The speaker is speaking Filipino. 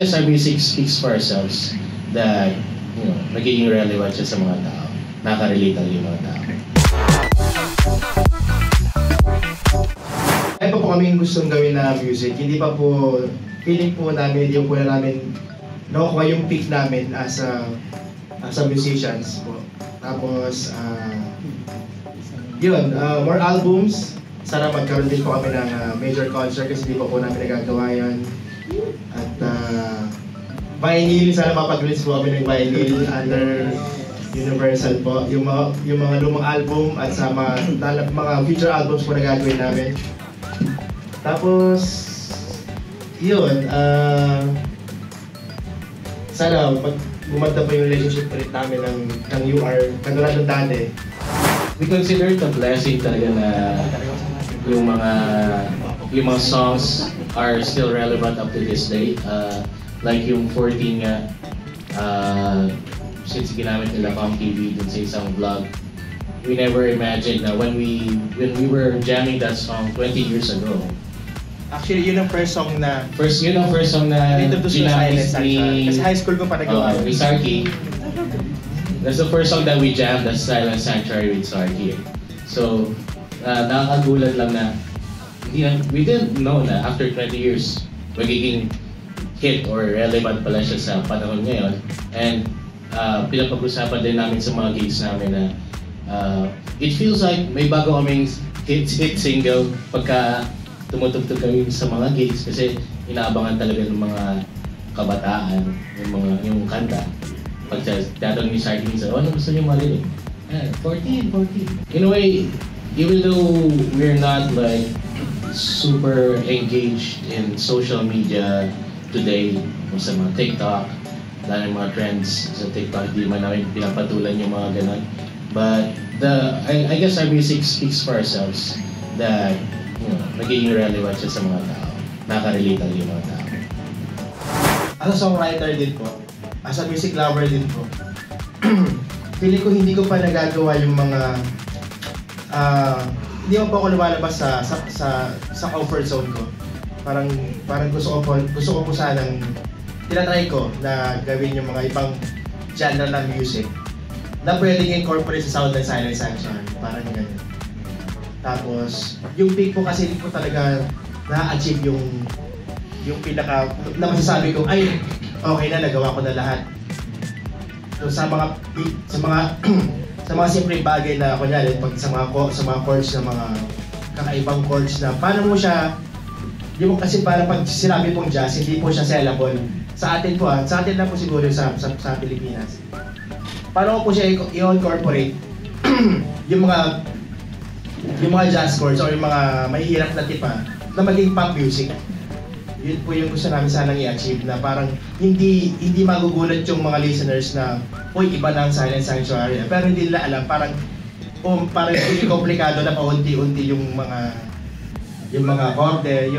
Yes, our music speaks for ourselves that, nagiging relevant siya sa mga tao. Nakaka-relate ang yung mga tao. Ay pa po kami gustong gawin na music. Hindi pa po, feeling po namin, hindi po na namin nakukuha yung peak namin as a musicians po. Tapos, more albums. Sana magkaroon din po kami ng major concert kasi hindi pa po namin nagagawa yun. At vinyl, sana mapag-release po kami ng vinyl under Universal po. Yung mga lumang album at sa mga future albums po na gagawin namin. Tapos, yun, sana gumanda po yung relationship ulit namin ng UR, katulad ng dati. We consider it a blessing talaga na yung mga songs are still relevant up to this day. Like yung 14 nga, since ginamit nila ComTV dun sa isang vlog, we never imagined na when we were jamming that song 20 years ago. Actually, yun ang first song na ginamit ni... Kasi high school ko pa nagawa. With Sarky. That's the first song that we jammed, that's Silent Sanctuary with Sarky. So, nakakagulat lang na we didn't know na after 20 years, magiging hit or relevant pala siya sa panahon ngayon. And pinapag-usapan din namin sa mga gigs namin na it feels like may bago kaming hit single pagka tumutugtog kami sa mga gigs kasi inaabangan talaga ng mga kabataan yung kanta. Pag tatanong ni Sarky minsan, ano gusto niyo marinig? 14. In a way, even though we're not like super engaged in social media today, sa mga TikTok, dahil mga trends sa TikTok, di man namin pinapatulan yung mga ganon. But I guess our music speaks for ourselves that nagiging relevant siya sa mga tao. Nakaka-relate ang yung mga tao. As a songwriter din po, as a music lover din po, feeling ko hindi ko pa nagagawa yung mga hindi mo pa ako lumalabas sa comfort zone ko. Parang gusto ko po sanang tinatry ko na gawin yung mga ibang genre ng music na pwedeng incorporate sa sound ng Silent Sanctuary. Parang ganyan. Tapos, yung peak po kasi hindi ko talaga na-achieve yung pinaka na masasabi ko, ay, okay na, nagawa ko na lahat. So, sa mga simpleng bagay na kunyari pag sa mga chords na mga kakaibang chords na paano mo siya yung kasi para pag sinabi pong jazz hindi po siya sellable sa atin po sa atin na po siguro sa Pilipinas. Paano po siya i-incorporate yung mga jazz chords o yung mga mahihirap na tipa na maging pop music. Yun po yung gusto namin sanang i-achieve na parang hindi magugulat yung mga listeners na uy, iba na ang Silent Sanctuary. Pero hindi nila alam, parang hindi komplikado na paunti-unti yung mga korde.